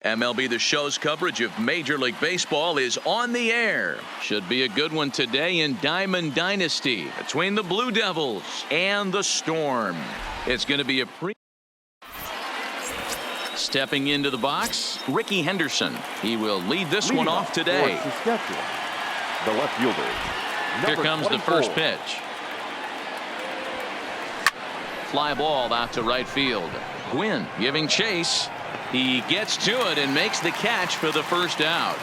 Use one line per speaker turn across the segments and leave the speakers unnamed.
MLB The Show's coverage of Major League Baseball is on the air. Should be a good one today in Diamond Dynasty between the Blue Devils and the Storm. It's going to be a Stepping into the box, Ricky Henderson. He will lead this one off today.
The left fielder.
Here comes
24.
the first pitch. Fly ball out to right field. Gwynn giving chase. He gets to it and makes the catch for the first out.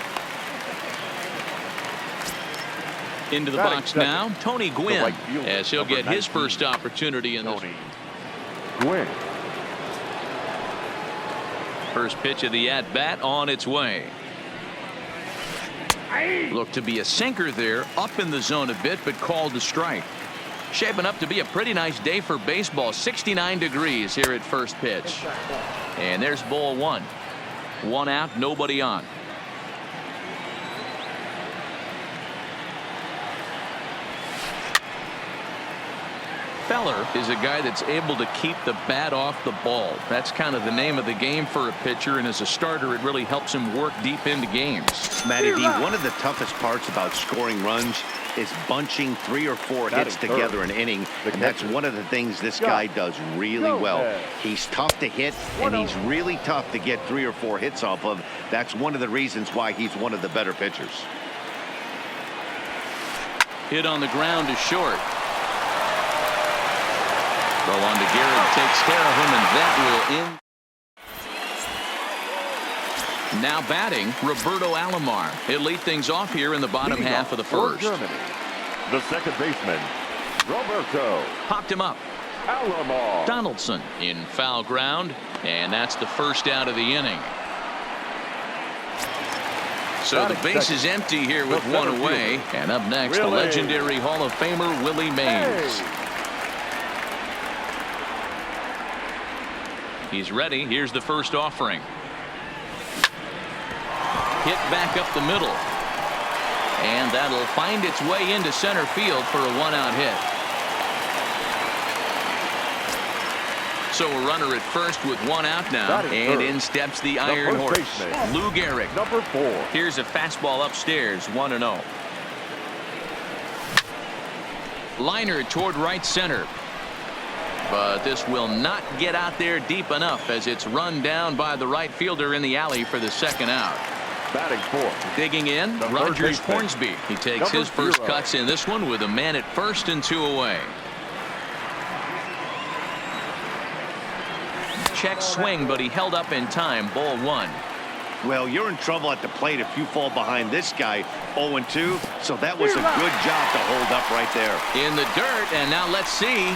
Into the box now, Tony Gwynn, as he'll get his first opportunity in this.
Gwynn.
First pitch of the at-bat on its way. Looked to be a sinker there, up in the zone a bit, but called to strike. Shaping up to be a pretty nice day for baseball. 69 degrees here at first pitch. And there's ball one. One out, nobody on. Feller is a guy that's able to keep the bat off the ball. That's kind of the name of the game for a pitcher, and as a starter it really helps him work deep into games.
Matty D, one of the toughest parts about scoring runs is bunching 3 or 4 hits together an inning, and that's one of the things this guy does really well. He's tough to hit, and he's really tough to get 3 or 4 hits off of. That's one of the reasons why he's one of the better pitchers.
Hit on the ground is short. Throw on to Garrett, takes care of him, and that will end. Now batting, Roberto Alomar. He'll lead things off here in the bottom half of the first.
Germany, the second baseman, Roberto.
Popped him up.
Alomar.
Donaldson in foul ground, and that's the first out of the inning. So the base is empty here with one away. And up next, the legendary Hall of Famer Willie Mays. He's ready. Here's the first offering. Hit back up the middle. And that'll find its way into center field for a one-out hit. So a runner at first with one out now. And in steps the Iron Horse, Lou Gehrig.
Number 4.
Here's a fastball upstairs, 1-0. Liner toward right center. But this will not get out there deep enough as it's run down by the right fielder in the alley for the second out.
Batting 4th.
Digging in, Rogers Hornsby. He takes his first cuts in this one with a man at first and 2 away. Check swing, but he held up in time. Ball 1.
Well, you're in trouble at the plate if you fall behind this guy 0-2. So that was a good job to hold up right there.
In the dirt, and now let's see.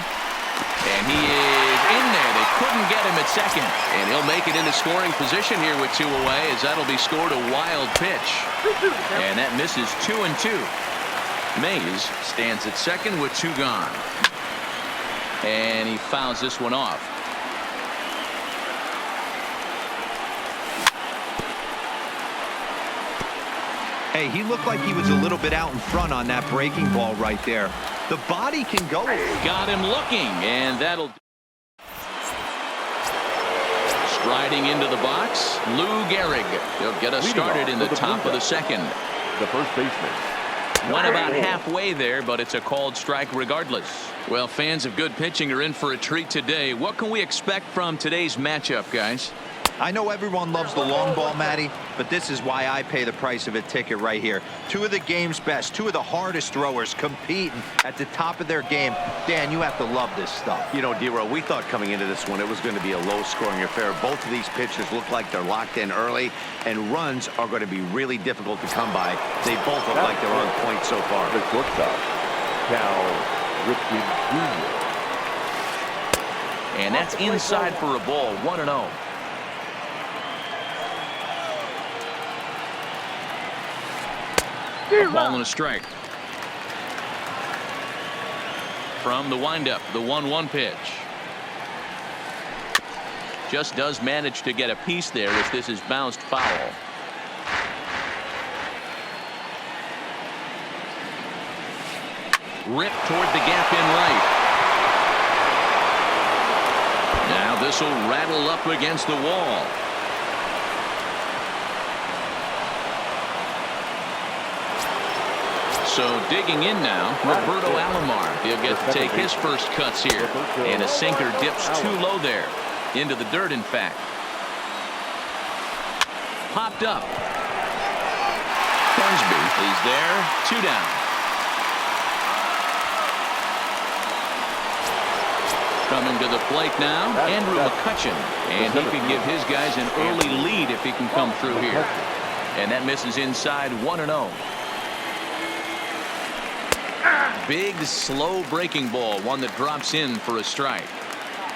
And he is in there. They couldn't get him at second. And he'll make it into scoring position here with 2 away, as that'll be scored a wild pitch. And that misses 2-2. Mays stands at second with 2 gone. And he fouls this one off.
Hey, he looked like he was a little bit out in front on that breaking ball right there. The body can go.
Got him looking, and that'll. Striding into the box, Lou Gehrig. He'll get us started in the top of the second.
The first baseman.
Went about halfway there, but it's a called strike regardless. Well, fans of good pitching are in for a treat today. What can we expect from today's matchup, guys?
I know everyone loves the long ball, Matty, but this is why I pay the price of a ticket right here. 2 of the game's best, 2 of the hardest throwers competing at the top of their game. Dan, you have to love this stuff.
You know, D-Row, we thought coming into this one it was going to be a low-scoring affair. Both of these pitchers look like they're locked in early, and runs are going to be really difficult to come by. They both look like they're on point so far.
The shortstop, Cal Ripken Jr.
And that's inside for a ball, 1-0. A ball and a strike. From the windup, the 1-1 pitch. Just does manage to get a piece there as this is bounced foul. Ripped toward the gap in right. Now this will rattle up against the wall. So digging in now, Roberto Alomar. He'll get to take his first cuts here. And a sinker dips too low there. Into the dirt, in fact. Popped up. Hornsby is there. 2 down. Coming to the plate now, Andrew McCutchen. And he can give his guys an early lead if he can come through here. And that misses inside 1-0. Big, slow breaking ball. One that drops in for a strike.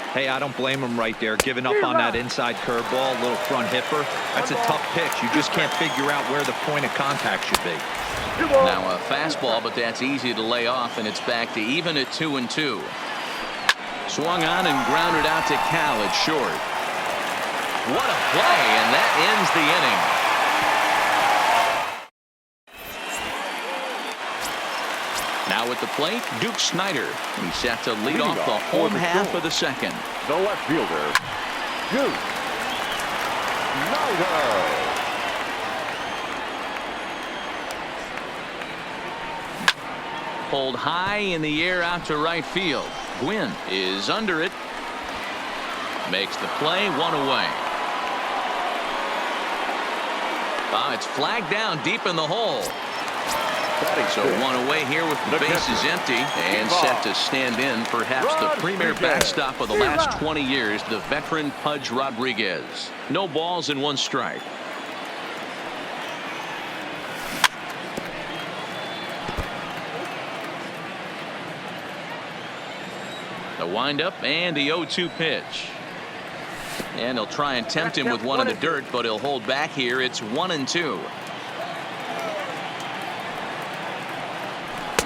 Hey, I don't blame him right there. Giving up on that inside curveball, little front hipper. That's a tough pitch. You just can't figure out where the point of contact should be.
Now a fastball, but that's easy to lay off, and it's back to even at 2-2. Swung on and grounded out to Cal at short. What a play, and that ends the inning. Now at the plate, Duke Snider. He's set to lead off the home half of the second.
The left fielder, Duke Snider.
Pulled high in the air out to right field. Gwynn is under it. Makes the play, 1 away. It's flagged down deep in the hole. So 1 away here with the bases empty and set to stand in perhaps the premier backstop of the last 20 years, the veteran Pudge Rodriguez. No balls and 1 strike. The windup and the 0-2 pitch. And he'll try and tempt him with one in the dirt, but he'll hold back here. It's 1-2.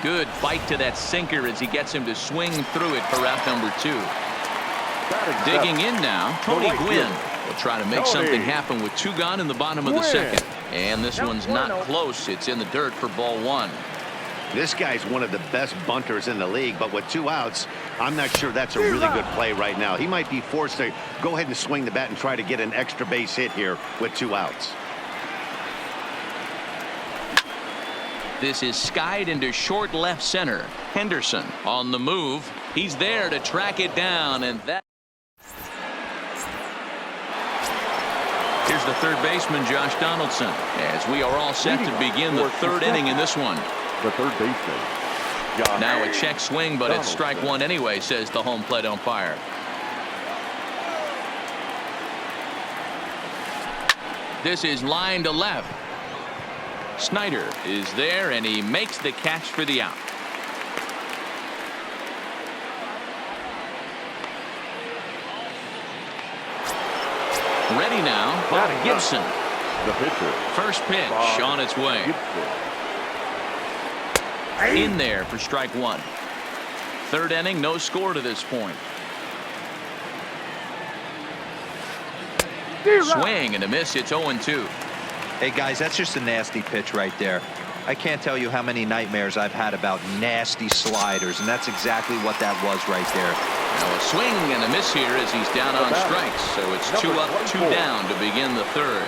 Good bite to that sinker as he gets him to swing through it for out number 2. Digging in now, Tony Gwynn will try to make something happen with 2 gone in the bottom of the second. And this one's not close. It's in the dirt for ball 1.
This guy's one of the best bunters in the league, but with 2 outs, I'm not sure that's a really good play right now. He might be forced to go ahead and swing the bat and try to get an extra base hit here with 2 outs.
This is skied into short left center. Henderson on the move. He's there to track it down, and that. Here's the third baseman, Josh Donaldson, as we are all set to begin the 3rd inning in this one.
The third baseman, Josh.
Now a check swing, but it's strike 1 anyway, says the home plate umpire. This is line to left. Snider is there, and he makes the catch for the out. Ready now, Bob Gibson.
The pitcher.
First pitch on its way. In there for strike 1. 3rd inning, no score to this point. Swing and a miss. It's 0-2.
Hey, guys, that's just a nasty pitch right there. I can't tell you how many nightmares I've had about nasty sliders, and that's exactly what that was right there.
Now a swing and a miss here as he's down on strikes. So it's 2 up, 2 down to begin the 3rd.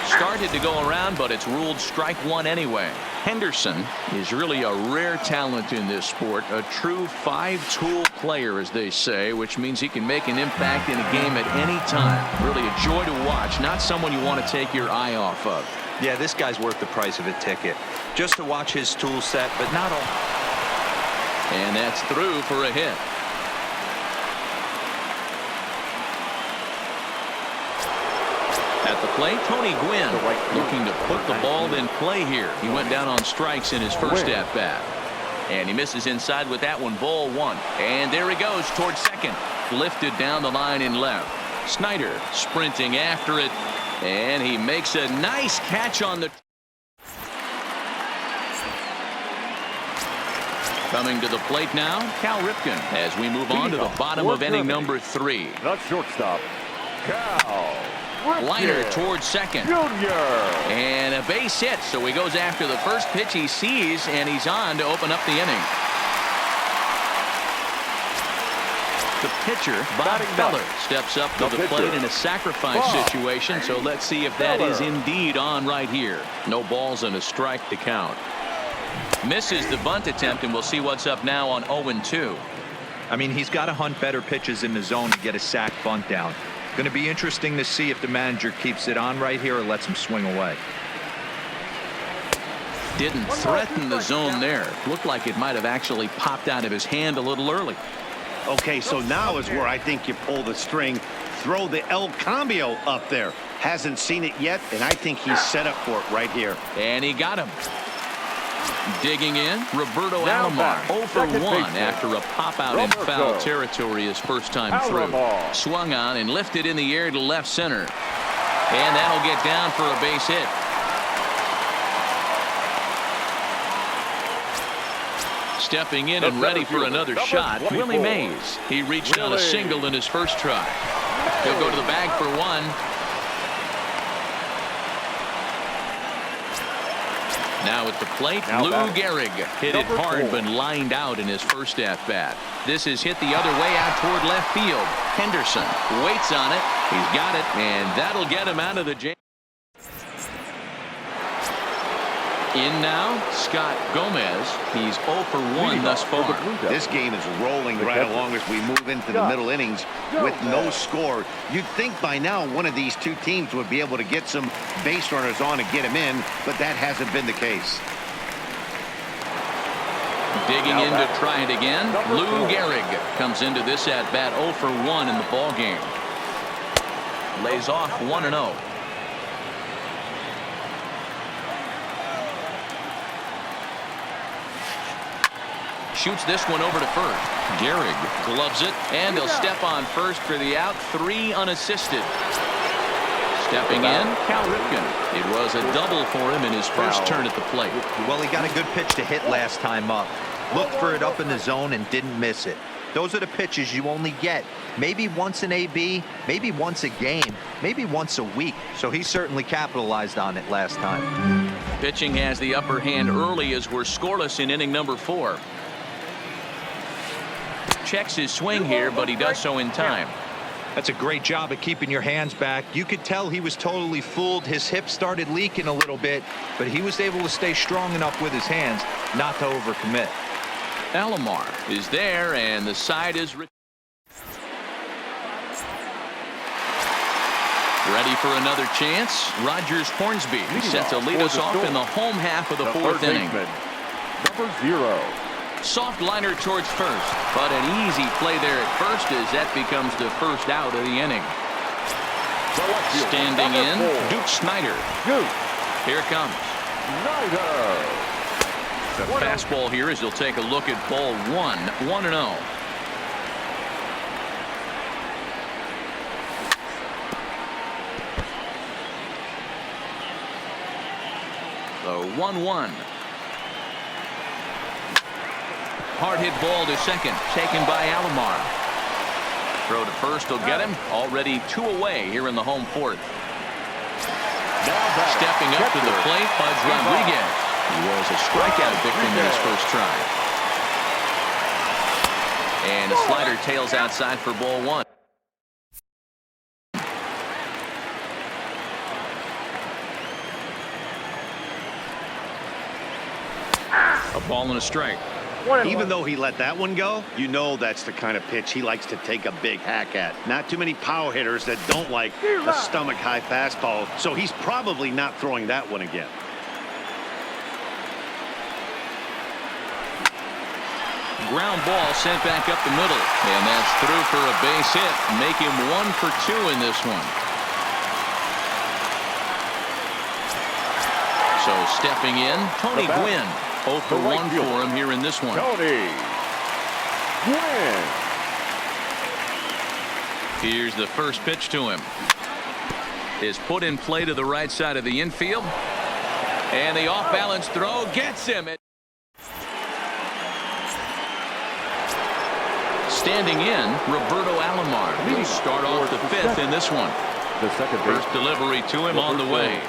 Started to go around, but it's ruled strike 1 anyway. Henderson is really a rare talent in this sport, a true 5-tool player, as they say, which means he can make an impact in a game at any time. Really a joy to watch, not someone you want to take your eye off of.
Yeah, this guy's worth the price of a ticket. Just to watch his tool set, but not all.
And that's through for a hit. At the plate, Tony Gwynn looking to put the ball in play here. He went down on strikes in his first at-bat. And he misses inside with that one, ball 1. And there he goes towards second. Lifted down the line in left. Snider sprinting after it. And he makes a nice catch on the. Coming to the plate now, Cal Ripken, as we move on to the bottom of inning number 3.
The shortstop, Cal
Liner towards second.
Junior.
And a base hit, so he goes after the first pitch he sees, and he's on to open up the inning. The pitcher, Bob Feller, steps up to the plate in a sacrifice situation, so let's see if that is indeed on right here. No balls and a strike to count. Misses the bunt attempt, and we'll see what's up now on 0-2.
I mean, he's got to hunt better pitches in the zone to get a sac bunt down. Going to be interesting to see if the manager keeps it on right here or lets him swing away.
Didn't threaten the zone there. Looked like it might have actually popped out of his hand a little early.
Okay, so now is where I think you pull the string. Throw the El Cambio up there. Hasn't seen it yet, and I think he's set up for it right here.
And he got him. Digging in, Roberto
Now
Alomar,
back,
0 for 1
second baseman.
after a pop-out in foul territory his first time
Alomar.
through. Swung on and lifted in the air to left center. And that'll get down for a base hit. Stepping in and ready for another shot, Willie Mays. He reached on a single in his first try. He'll go to the bag for one. Now at the plate, Lou Gehrig hit it hard but lined out in his first at-bat. This is hit the other way out toward left field. Henderson waits on it. He's got it, and that'll get him out of the jam. In now, Scott Gomez. He's 0 for 1 thus far.
This game is rolling right along as we move into the middle innings with no score. You'd think by now one of these two teams would be able to get some base runners on and get him in, but that hasn't been the case.
Digging in to try it again. Lou Gehrig comes into this at-bat 0 for 1 in the ball game. Lays off 1-0. Shoots this one over to first. Gehrig gloves it, and he'll step on first for the out. 3 unassisted. Stepping in, Cal Ripken. It was a double for him in his first turn at the plate.
Well, he got a good pitch to hit last time up. Looked for it up in the zone and didn't miss it. Those are the pitches you only get maybe once an AB, maybe once a game, maybe once a week. So he certainly capitalized on it last time.
Pitching has the upper hand early as we're scoreless in inning number 4. Checks his swing here, but he does so in time.
That's a great job of keeping your hands back. You could tell he was totally fooled. His hip started leaking a little bit, but he was able to stay strong enough with his hands not to overcommit.
Alomar is there, and the side is ready for another chance. Rogers Hornsby set to lead us off in the home half of the 4th inning.
Number 0.
Soft liner towards first, but an easy play there at first as that becomes the first out of the inning. Standing in, Duke Snider. Here it comes. The fastball here as he'll take a look at ball 1, 1-0. The 1-1. Hard hit ball to second, taken by Alomar. Throw to first will get him. Already 2 away here in the home 4th. Stepping up to the plate, Pudge Rodriguez. He was a strikeout victim in his first try. And a slider tails outside for ball 1. A ball and a strike.
Even though he let that one go, you know that's the kind of pitch he likes to take a big hack at. Not too many power hitters that don't like a stomach-high fastball, so he's probably not throwing that one again.
Ground ball sent back up the middle, and that's through for a base hit. Make him 1 for 2 in this one. So stepping in, Tony Gwynn. 0 for 1 for him here in this one.
Tony Gwynn.
Here's the first pitch to him. Is put in play to the right side of the infield. And the off-balance throw gets him. Standing in, Roberto Alomar. He'll start off the 5th in this one.
The second
First delivery to him on the way.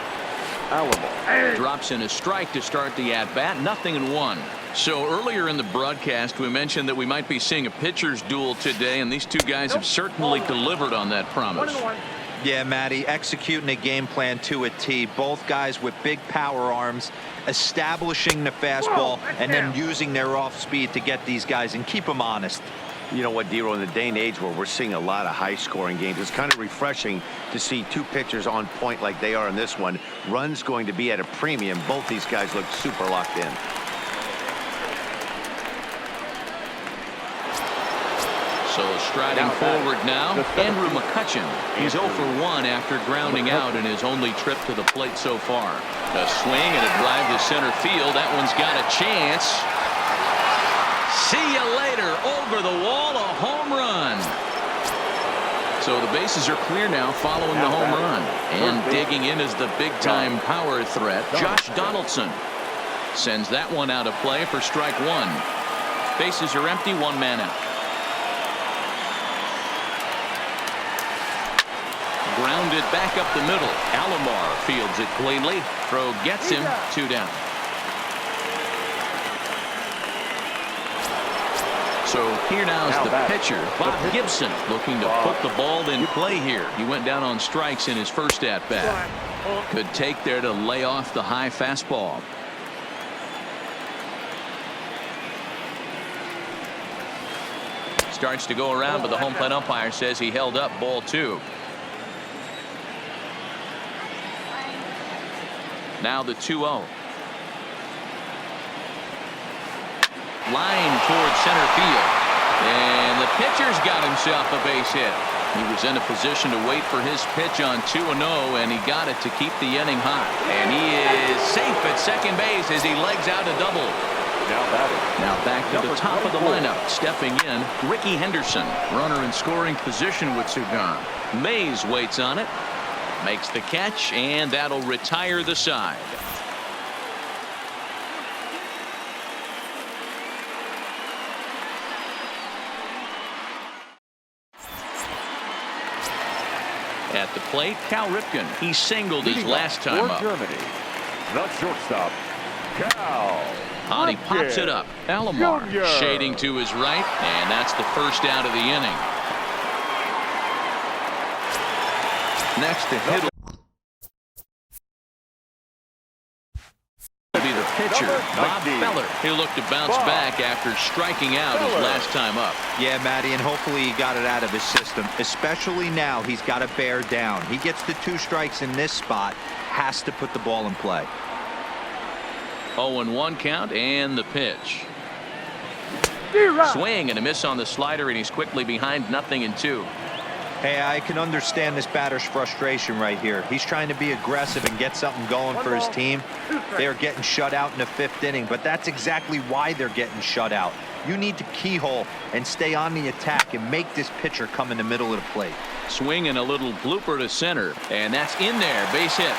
Alomar
drops in a strike to start the at-bat. 0-1. So earlier in the broadcast, we mentioned that we might be seeing a pitcher's duel today, and these two guys have certainly delivered on that promise.
Yeah, Matty, executing a game plan to a T. Both guys with big power arms, establishing the fastball and then using their off speed to get these guys and keep them honest.
You know what, Dero, in the day and age where we're seeing a lot of high-scoring games, it's kind of refreshing to see two pitchers on point like they are in this one. Runs going to be at a premium. Both these guys look super locked in.
So striding forward now, Andrew McCutchen. He's 0 for 1 after grounding out in his only trip to the plate so far. A swing and a drive to center field. That one's got a chance. See you later. Over the wall, a home run. So the bases are clear now following the home run. And digging in is the big-time power threat, Josh Donaldson. Sends that one out of play for strike one. Bases are empty, one man out. Grounded back up the middle. Alomar fields it cleanly. Throw gets him, 2 down. So here now is the pitcher, Bob Gibson, looking to put the ball in play here. He went down on strikes in his first at-bat. Good take there to lay off the high fastball. Starts to go around, but the home plate umpire says he held up, ball 2. Now the 2-0. Line towards center field. And the pitcher's got himself a base hit. He was in a position to wait for his pitch on 2-0, and he got it to keep the inning hot. And he is safe at second base as he legs out a double. Now back to the top of the lineup. Stepping in, Ricky Henderson. Runner in scoring position with 2 gone. Mays waits on it. Makes the catch, and that'll retire the side. At the plate, Cal Ripken. He singled his last time up.
Germany, the shortstop, Cal.
He pops it up. Alomar shading to his right, and that's the first out of the inning. Next to hit will be the pitcher, Bob Feller. He'll look to bounce back after striking out his last time up.
Yeah, Matty, and hopefully he got it out of his system. Especially now, he's got to bear down. He gets the 2 strikes in this spot, has to put the ball in play.
0-1 count, and the pitch. Swing and a miss on the slider, and he's quickly behind 0-2.
Hey, I can understand this batter's frustration right here. He's trying to be aggressive and get something going for his team. They're getting shut out in the 5th inning, but that's exactly why they're getting shut out. You need to keyhole and stay on the attack and make this pitcher come in the middle of the plate.
Swing and a little blooper to center, and that's in there. Base hit.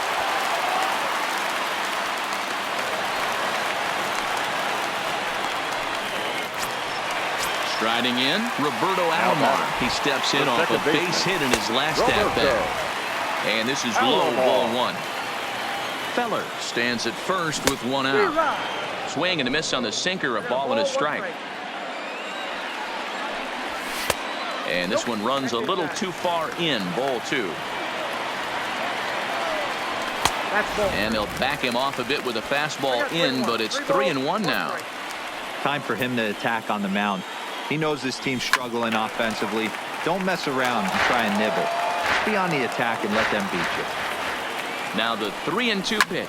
Striding in, Roberto Alomar. He steps in off a base hit in his last at-bat. And this is low, ball 1. Feller stands at first with 1 out. Swing and a miss on the sinker, a ball and a strike. And this one runs a little too far in, ball 2. And they'll back him off a bit with a fastball in, but it's 3-1 now.
Time for him to attack on the mound. He knows this team's struggling offensively. Don't mess around and try and nibble. Be on the attack and let them beat you.
Now the 3-2 pitch.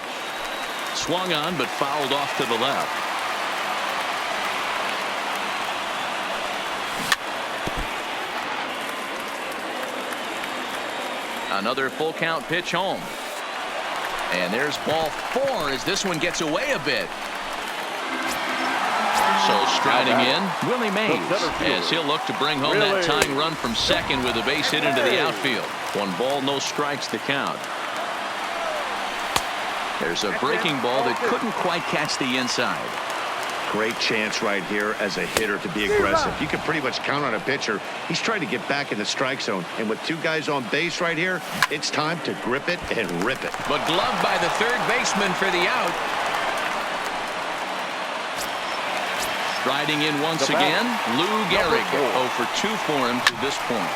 Swung on, but fouled off to the left. Another full count pitch home. And there's ball 4 as this one gets away a bit. So striding in, Willie Mays, as he'll look to bring home that tying run from second with a base hit into the outfield. 1 ball, no strikes to count. There's a breaking ball that couldn't quite catch the inside.
Great chance right here as a hitter to be aggressive. You can pretty much count on a pitcher. He's trying to get back in the strike zone. And with 2 guys on base right here, it's time to grip it and rip it.
But gloved by the third baseman for the out. Striding in once again, Lou Gehrig. 0 for 2 for him to this point.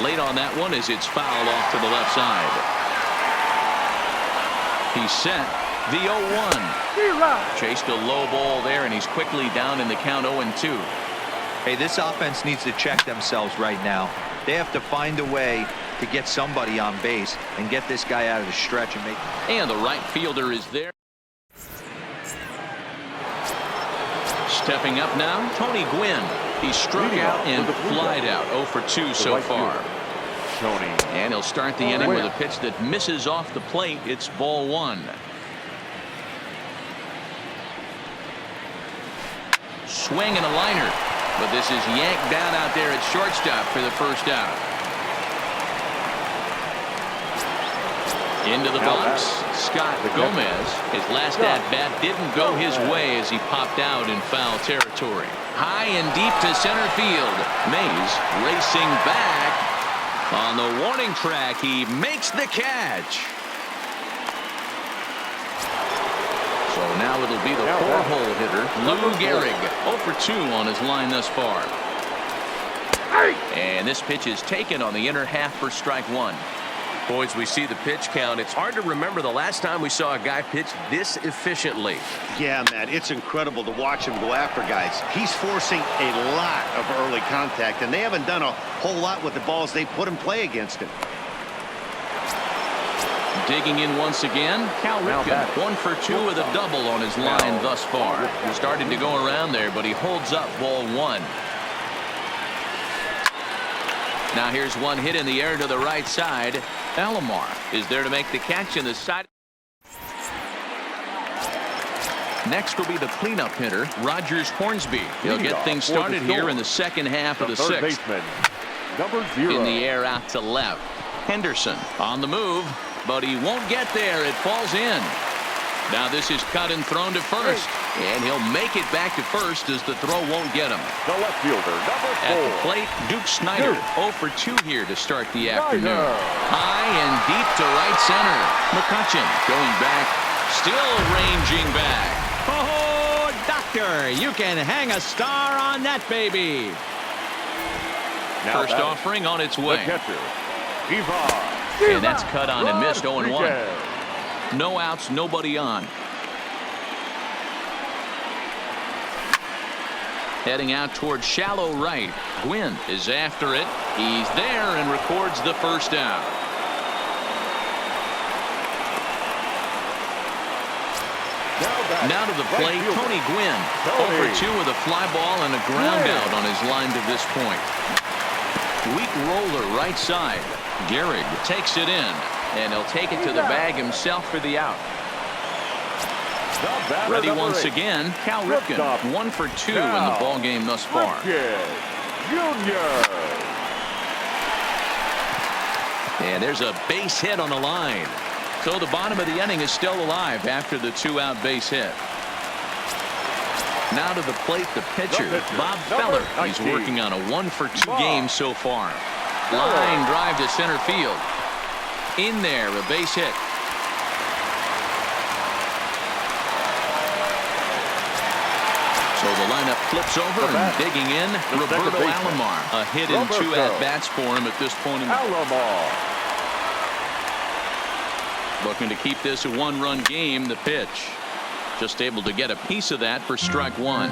Late on that one as it's fouled off to the left side. He's set. The 0-1. Chased a low ball there, and he's quickly down in the count 0-2.
Hey, this offense needs to check themselves right now. They have to find a way to get somebody on base and get this guy out of the stretch and make.
And the right fielder is there. Stepping up now, Tony Gwynn. He struck out and flied out. 0 for 2 so far. And he'll start the inning with a pitch that misses off the plate. It's ball 1. Swing and a liner. But this is yanked down out there at shortstop for the first out. Into the box, Scott Gomez. His last at-bat didn't go his way as he popped out in foul territory. High and deep to center field. Mays racing back. On the warning track, he makes the catch. So now it'll be the 4-hole hitter, Lou Gehrig. 0 for 2 on his line thus far. And this pitch is taken on the inner half for strike 1. Boys, we see the pitch count. It's hard to remember the last time we saw a guy pitch this efficiently.
Yeah, Matt, it's incredible to watch him go after guys. He's forcing a lot of early contact, and they haven't done a whole lot with the balls they put in play against him.
Digging in once again, Cal Ripken. 1 for 2 with a double on his line thus far. Starting to go around there, but he holds up ball 1. Now here's one hit in the air to the right side. Alomar is there to make the catch in the side. Next will be the cleanup hitter, Rogers Hornsby. He'll get things started here in the second half of the 6th. In the air out to left. Henderson on the move, but he won't get there. It falls in. Now this is cut and thrown to first, and he'll make it back to first as the throw won't get him.
The left fielder, number 4.
At the plate, Duke Snider. 0 for 2 here to start the afternoon. High and deep to right center. McCutchen going back, still ranging back.
Oh, doctor, you can hang a star on that baby.
First offering on its way.
Ivan.
And that's cut on and missed. 0-1. No outs, nobody on. Heading out towards shallow right. Gwynn is after it. He's there and records the first out. Now to the plate, Tony Gwynn. 0 for 2 with a fly ball and a ground out on his line to this point. Weak roller right side. Gehrig takes it in, and he'll take it to the bag himself for the out. Ready once again, Cal Ripken. 1 for 2 in the ball game thus far. And there's a base hit on the line. So the bottom of the inning is still alive after the 2-out base hit. Now to the plate, the pitcher, Bob Feller. He's working on a 1 for 2 game so far. Line drive to center field. In there, a base hit. So the lineup flips over and digging in, Roberto Alomar. A hit in 2 at-bats for him at this point in the game. Looking to keep this a 1-run game, the pitch. Just able to get a piece of that for strike 1.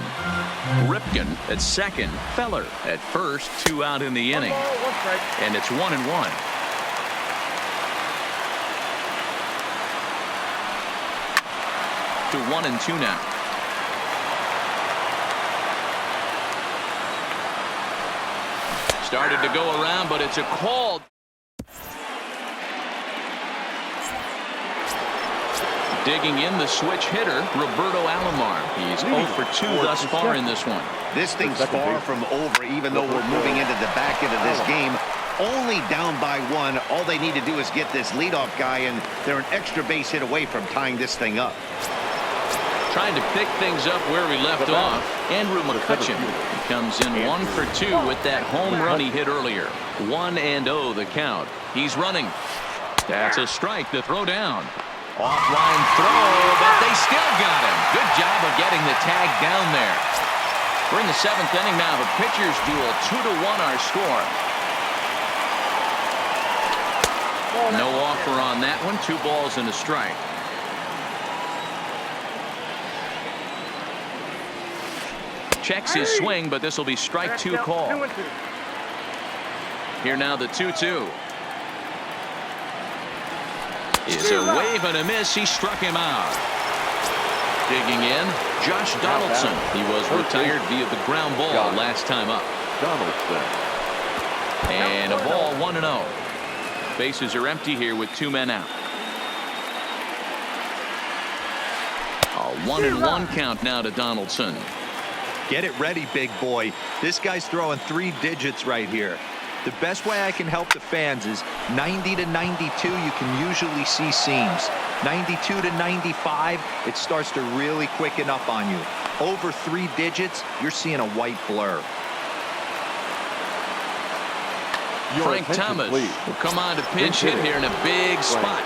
Ripken at second, Feller at first, 2 out in the inning. And it's 1-1. To 1-2 now. Started to go around, but it's a call. Digging in, the switch hitter, Roberto Alomar. He's 0 for 2 thus far in this one.
This thing's far from over, even though we're moving into the back end of this game. Only down by 1. All they need to do is get this leadoff guy, and they're an extra base hit away from tying this thing up.
Trying to pick things up where we left off. Andrew McCutchen comes in 1 for 2 with that home run he hit earlier. 1-0 the count. He's running. That's a strike to throw down. Offline throw, but they still got him. Good job of getting the tag down there. We're in the 7th inning now. The pitchers duel. 2-1 our score. No offer on that one. 2 balls and a strike. checks his swing, but this will be strike two call. Here now the 2-2. Is a wave and a miss. He struck him out. Digging in, Josh Donaldson. He was retired via the ground ball last time up.
Donaldson.
And a ball 1-0. Bases are empty here with 2 men out. A 1-1 count now to Donaldson.
Get it ready, big boy. This guy's throwing 3 digits right here. The best way I can help the fans is 90 to 92. You can usually see seams. 92 to 95, it starts to really quicken up on you. Over 3 digits, you're seeing a white blur.
Frank Thomas will come on to pinch hit here in a big spot.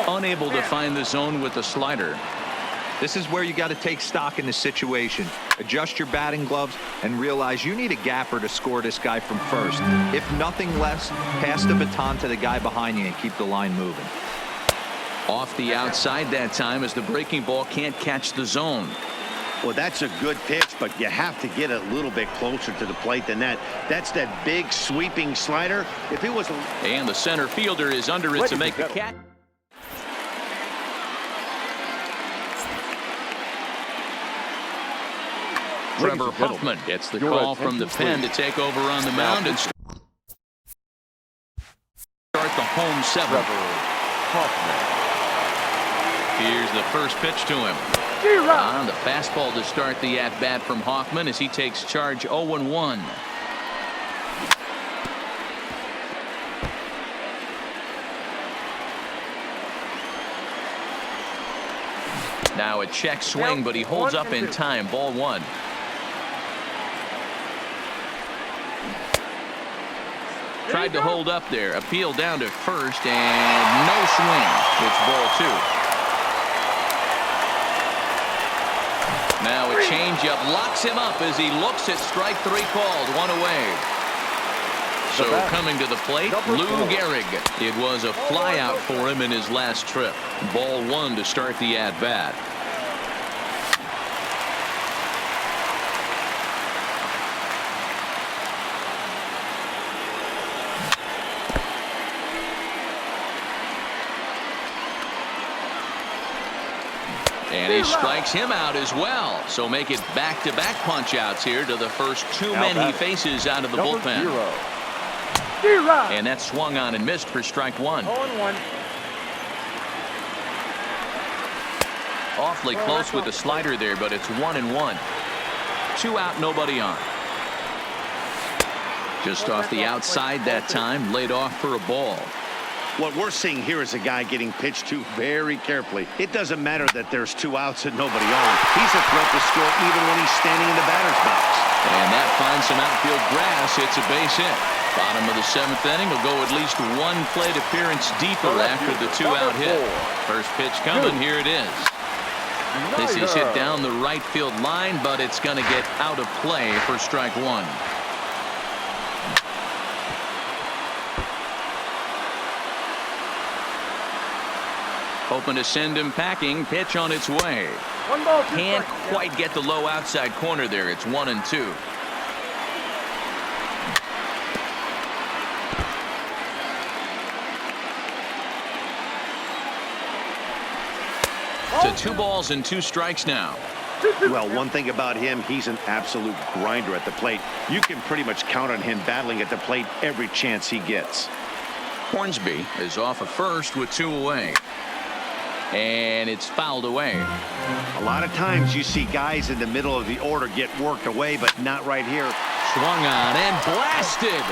Unable to find the zone with the slider.
This is where you got to take stock in the situation. Adjust your batting gloves and realize you need a gapper to score this guy from first. If nothing less, pass the baton to the guy behind you and keep the line moving.
Off the outside that time as the breaking ball can't catch the zone.
Well, that's a good pitch, but you have to get a little bit closer to the plate than that. That's that big sweeping slider. If it was
And the center fielder is under it to make the catch. Trevor Hoffman gets the call from the pen to take over on the mound and start the home 7th. Here's the first pitch to him. On the fastball to start the at-bat from Hoffman as he takes charge 0-1. Now a check swing, but he holds up in time. Ball 1. Tried to hold up there. Appeal down to first and no swing. It's ball 2. Now a changeup locks him up as he looks at strike 3 called. 1 away. So coming to the plate, Lou Gehrig. It was a fly out for him in his last trip. Ball 1 to start the at-bat. And he strikes him out as well. So make it back-to-back punch-outs here to the first 2 men he faces out of the bullpen. And that swung on and missed for strike 1.
0-1.
Awfully close with the slider there, but it's 1-1. 2 out, nobody on. Just off the outside that time, laid off for a ball.
What we're seeing here is a guy getting pitched to very carefully. It doesn't matter that there's 2 outs and nobody on. He's a threat to score even when he's standing in the batter's box.
And that finds some outfield grass. It's a base hit. Bottom of the 7th inning will go at least 1 plate appearance deeper after the 2-out hit. First pitch coming. Here it is. This is hit down the right field line, but it's going to get out of play for strike 1. Hoping to send him packing. Pitch on its way.
1 ball, 2
Can't
strikes.
quite get the low outside corner there. It's 1-2. To 2 balls and 2 strikes now.
Well, one thing about him, he's an absolute grinder at the plate. You can pretty much count on him battling at the plate every chance he gets.
Hornsby is off of first with 2 away. And it's fouled away.
A lot of times you see guys in the middle of the order get worked away, but not right here.
Swung on and blasted.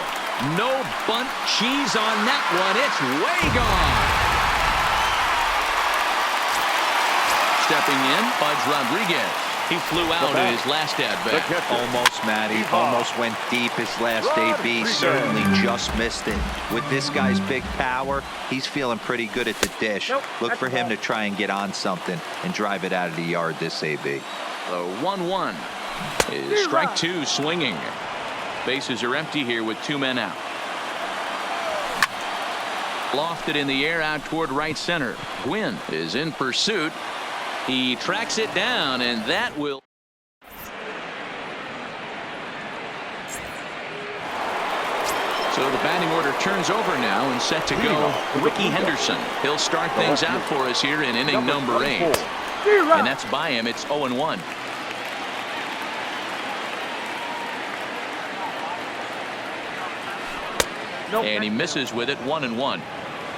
No bunt cheese on that one. It's way gone. Stepping in, Pudge Rodriguez. He flew out in his last at-bat.
Almost, Matty. Almost went deep his last AB. Certainly just missed it. With this guy's big power, he's feeling pretty good at the dish. Look for him to try and get on something and drive it out of the yard this AB.
The 1-1 is strike 2 swinging. Bases are empty here with 2 men out. Lofted in the air out toward right center. Gwynn is in pursuit. He tracks it down, and that will. So the batting order turns over now and set to go. Ricky Henderson. He'll start things out for us here in inning number 8. And that's by him. It's 0-1. And he misses with it, 1-1.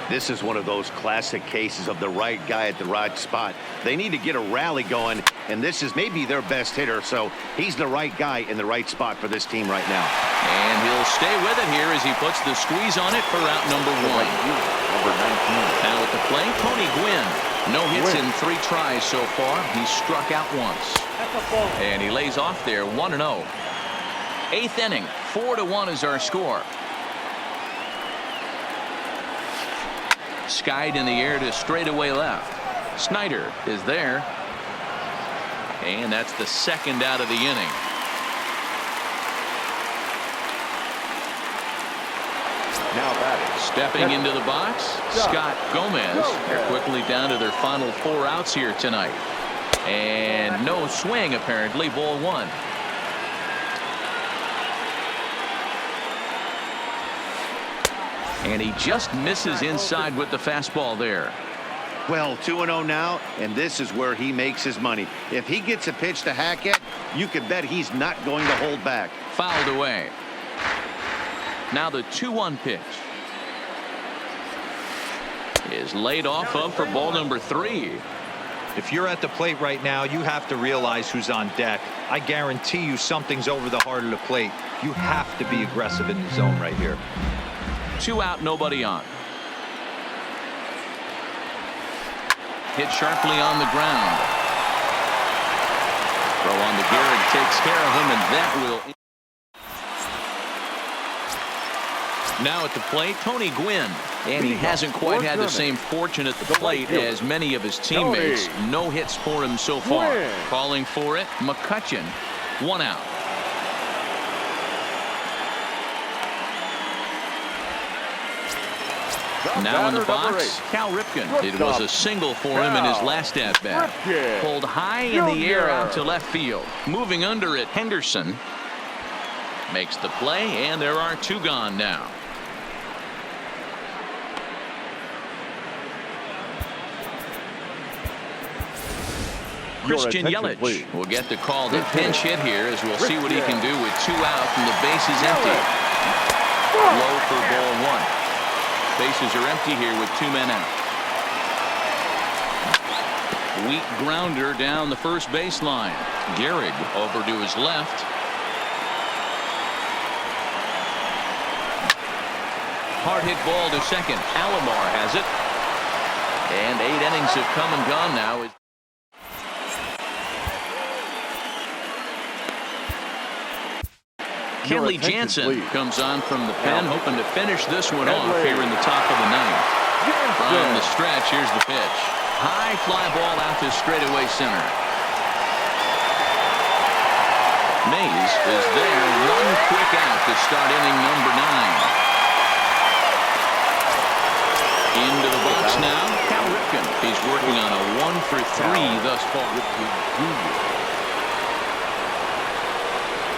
This is one of those classic cases of the right guy at the right spot. They need to get a rally going, and this is maybe their best hitter, so he's the right guy in the right spot for this team right now.
And he'll stay with it here as he puts the squeeze on it for out number 1.
Number 19.
Now at the plate, Tony Gwynn. No hits in 3 tries so far. He struck out once. And he lays off there, 1-0. 8th inning, 4-1 is our score. Skied in the air to straightaway left. Snyder is there. And that's the 2nd out of the inning.
Now batting.
Stepping into the box, Scott Gomez. They're quickly down to their final 4 outs here tonight. And no swing apparently, ball 1. And he just misses inside with the fastball there.
Well, 2-0 now, and this is where he makes his money. If he gets a pitch to hack at, you can bet he's not going to hold back.
Fouled away. Now the 2-1 pitch is laid off of for ball number 3.
If you're at the plate right now, you have to realize who's on deck. I guarantee you something's over the heart of the plate. You have to be aggressive in the zone right here.
2 out, nobody on. Hit sharply on the ground. Throw on to Garrett takes care of him, and that will. Now at the plate, Tony Gwynn. And he hasn't quite had the same fortune at the plate as many of his teammates. No hits for him so far. Calling for it, McCutchen. 1 out. Now in the box, Cal Ripken. It was a single for him in his last at-bat. Pulled high in the air out to left field. Moving under it, Henderson makes the play, and there are 2 gone now. Christian Yelich will get the call to pinch hit here, as we'll see what he can do with 2 out and the bases empty. Low for ball 1. Bases are empty here with 2 men out. Weak grounder down the first baseline. Gehrig over to his left. Hard hit ball to second. Alomar has it. And 8 innings have come and gone now. Kelly Jansen comes on from the pen, hoping to finish this one off here in the top of the 9th. From the stretch, here's the pitch. High fly ball out to straightaway center. Mays is there. 1 quick out to start inning number 9. Into the box now, Cal Ripken. He's working on a 1 for 3 thus far.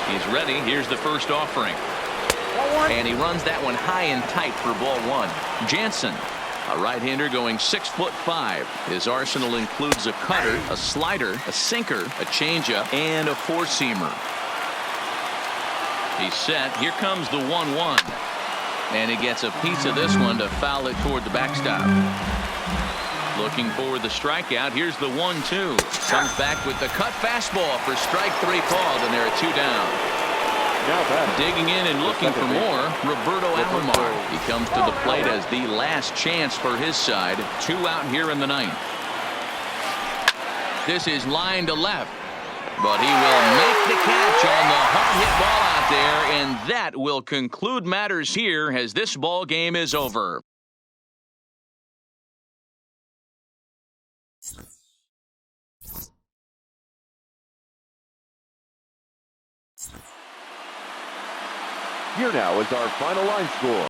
He's ready. Here's the first offering. And he runs that one high and tight for ball 1. Jansen, a right-hander going 6'5". His arsenal includes a cutter, a slider, a sinker, a changeup, and a 4-seamer. He's set. Here comes the 1-1. And he gets a piece of this one to foul it toward the backstop. Looking for the strikeout. Here's the 1-2. Comes back with the cut fastball for strike 3 called, and there are 2 down. Digging in and looking for more, Roberto Alomar. He comes to the plate as the last chance for his side. 2 out here in the 9th. This is line to left, but he will make the catch on the hard hit ball out there, and that will conclude matters here as this ball game is over.
Here now is our final line score.